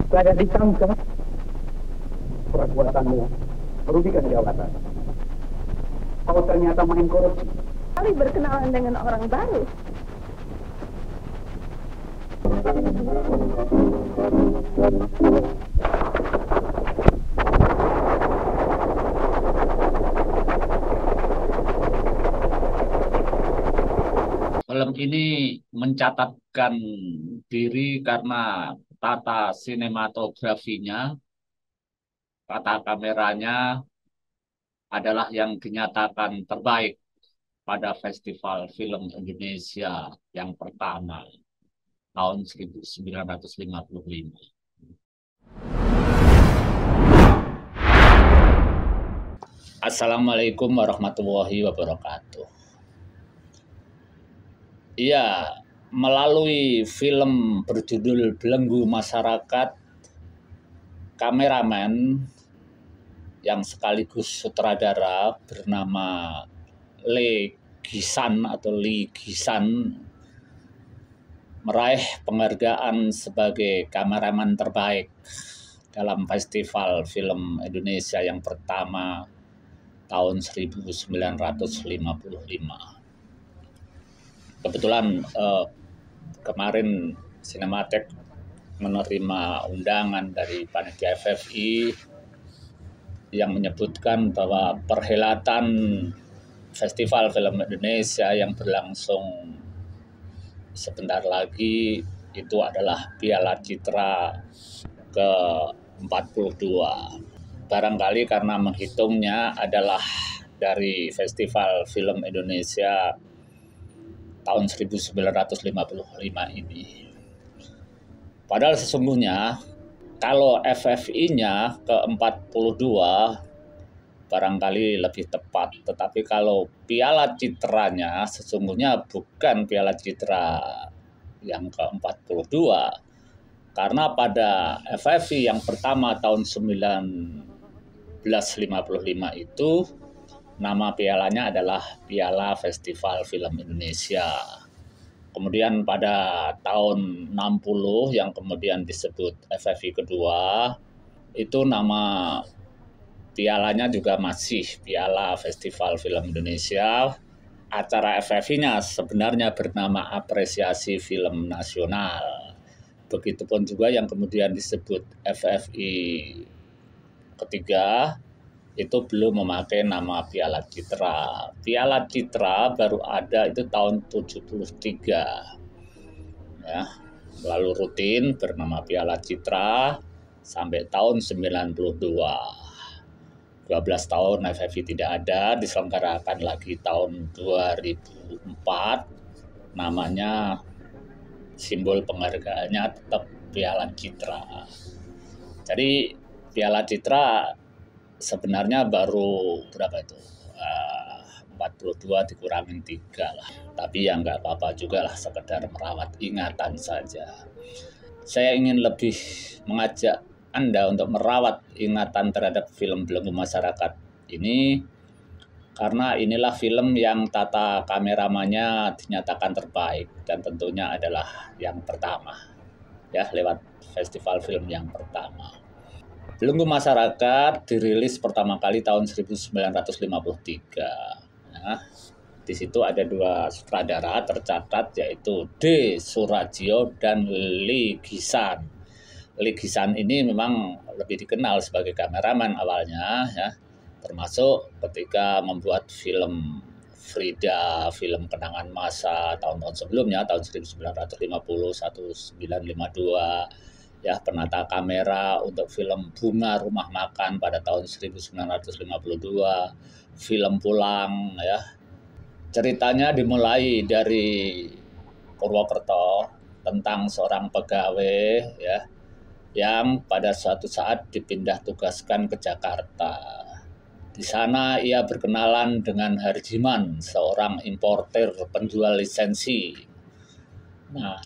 Saya disangka perbuatanmu merugikan jabatan. Kau ternyata main korupsi. Kali berkenalan dengan orang baru. Film ini mencatatkan diri karena tata sinematografinya, tata kameranya adalah yang dinyatakan terbaik pada Festival Film Indonesia yang pertama tahun 1955. Assalamualaikum warahmatullahi wabarakatuh. Ya, melalui film berjudul Belenggu Masyarakat, kameramen yang sekaligus sutradara bernama Lee Gisan meraih penghargaan sebagai kameramen terbaik dalam Festival Film Indonesia yang pertama tahun 1955. Kebetulan kemarin Cinematheque menerima undangan dari panitia FFI yang menyebutkan bahwa perhelatan Festival Film Indonesia yang berlangsung sebentar lagi itu adalah Piala Citra ke-42. Barangkali karena menghitungnya adalah dari Festival Film Indonesia tahun 1955 ini. Padahal sesungguhnya kalau FFI-nya ke-42 barangkali lebih tepat, tetapi kalau Piala Citranya sesungguhnya bukan Piala Citra yang ke-42, karena pada FFI yang pertama tahun 1955 itu nama pialanya adalah Piala Festival Film Indonesia. Kemudian pada tahun 60 yang kemudian disebut FFI kedua, itu nama pialanya juga masih Piala Festival Film Indonesia. Acara FFI-nya sebenarnya bernama Apresiasi Film Nasional. Begitupun juga yang kemudian disebut FFI ketiga, itu belum memakai nama Piala Citra. Piala Citra baru ada itu tahun 73. Ya, lalu rutin bernama Piala Citra sampai tahun 92. 12 tahun FFI tidak ada, diselenggarakan lagi tahun 2004. Namanya simbol penghargaannya tetap Piala Citra. Jadi Piala Citra sebenarnya baru berapa itu? 42 dikurangin 3 lah. Tapi ya nggak apa-apa juga lah, sekedar merawat ingatan saja. Saya ingin lebih mengajak Anda untuk merawat ingatan terhadap film Belenggu Masyarakat ini, karena inilah film yang tata kameramannya dinyatakan terbaik dan tentunya adalah yang pertama, ya, lewat festival film yang pertama. Belenggu Masyarakat dirilis pertama kali tahun 1953. Nah, di situ ada 2 sutradara tercatat, yaitu D. Surajio dan Lee Gisan. Lee Gisan ini memang lebih dikenal sebagai kameraman awalnya, ya, termasuk ketika membuat film Frida, film Kenangan Masa tahun-tahun sebelumnya, tahun 1950, 1952. Ya, penata kamera untuk film Bunga Rumah Makan pada tahun 1952, film Pulang, ya. Ceritanya dimulai dari Purwokerto tentang seorang pegawai, ya, yang pada suatu saat dipindah tugaskan ke Jakarta. Di sana ia berkenalan dengan Harjiman, seorang importer penjual lisensi. Nah,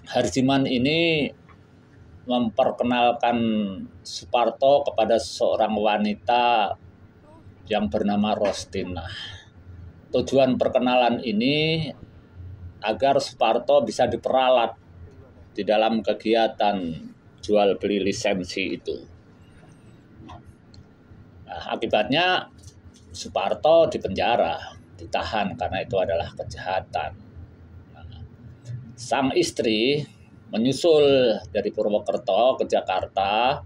Harjiman ini memperkenalkan Suparto kepada seorang wanita yang bernama Rostina. Tujuan perkenalan ini agar Suparto bisa diperalat di dalam kegiatan jual beli lisensi itu. Nah, akibatnya Suparto dipenjara, ditahan karena itu adalah kejahatan. Nah, sang istri menyusul dari Purwokerto ke Jakarta,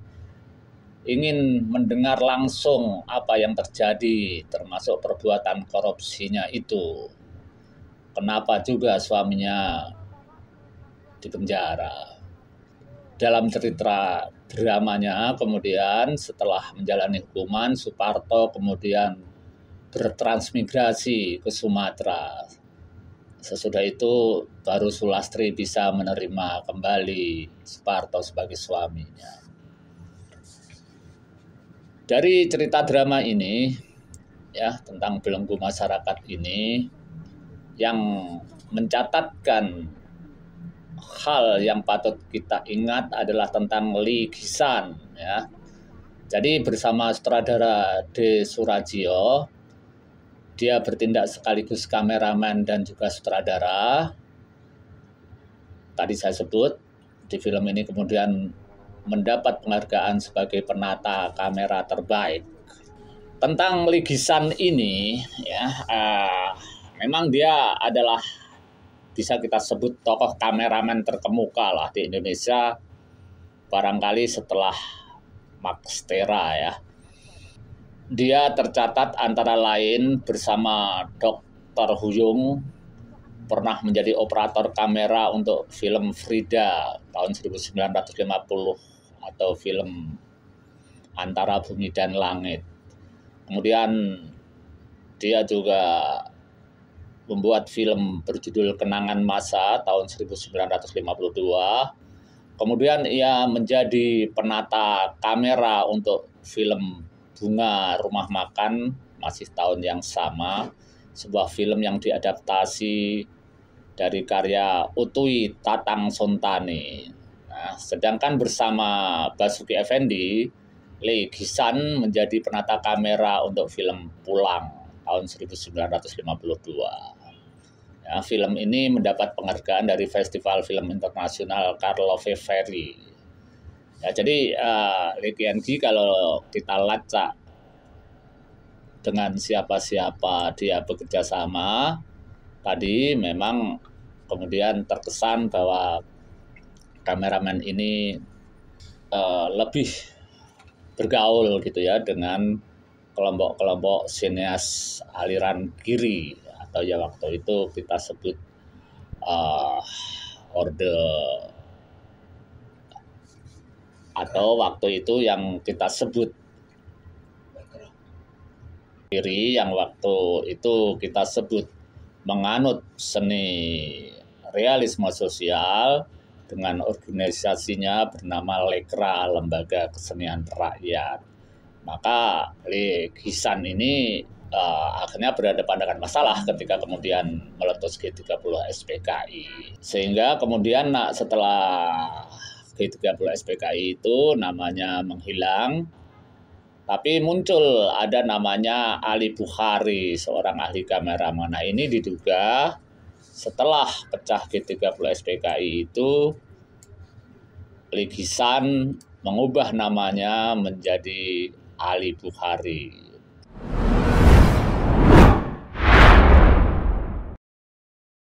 ingin mendengar langsung apa yang terjadi, termasuk perbuatan korupsinya itu. Kenapa juga suaminya dipenjara. Dalam cerita dramanya kemudian setelah menjalani hukuman, Suparto kemudian bertransmigrasi ke Sumatera. Sesudah itu baru Sulastri bisa menerima kembali Suparto sebagai suaminya. Dari cerita drama ini, ya, tentang belenggu masyarakat ini, yang mencatatkan hal yang patut kita ingat adalah tentang Lee Gisan, ya. Jadi bersama sutradara D. Surajio, dia bertindak sekaligus kameramen dan juga sutradara. Tadi saya sebut, di film ini kemudian mendapat penghargaan sebagai penata kamera terbaik. Tentang Lee Gisan ini, ya, memang dia adalah, bisa kita sebut, tokoh kameramen terkemuka lah di Indonesia, barangkali setelah Max Tera, ya. Dia tercatat antara lain bersama Dr. Huyung pernah menjadi operator kamera untuk film Frida tahun 1950 atau film Antara Bumi dan Langit. Kemudian dia juga membuat film berjudul Kenangan Masa tahun 1952. Kemudian ia menjadi penata kamera untuk film Bunga Rumah Makan masih tahun yang sama, sebuah film yang diadaptasi dari karya Utui Tatang Sontani. Nah, sedangkan bersama Basuki Effendi, Lee Gisan menjadi penata kamera untuk film Pulang tahun 1952. Ya, film ini mendapat penghargaan dari Festival Film Internasional Karlovy Vary. Ya, jadi Lee Kian-gi kalau kita lacak dengan siapa-siapa dia bekerja sama, tadi memang kemudian terkesan bahwa kameramen ini lebih bergaul gitu ya dengan kelompok-kelompok sineas aliran kiri, atau ya waktu itu kita sebut orde, atau waktu itu yang kita sebut kiri, yang waktu itu kita sebut menganut seni realisme sosial dengan organisasinya bernama Lekra, Lembaga Kesenian Rakyat. Maka Lee Gisan ini akhirnya berhadapan dengan masalah ketika kemudian meletus G30 SPKI. Sehingga kemudian setelah G30 SPKI itu namanya menghilang, tapi muncul ada namanya Ali Bukhari, seorang ahli kameramen. Nah, ini diduga setelah pecah G30 SPKI itu, Lee Gisan mengubah namanya menjadi Ali Bukhari.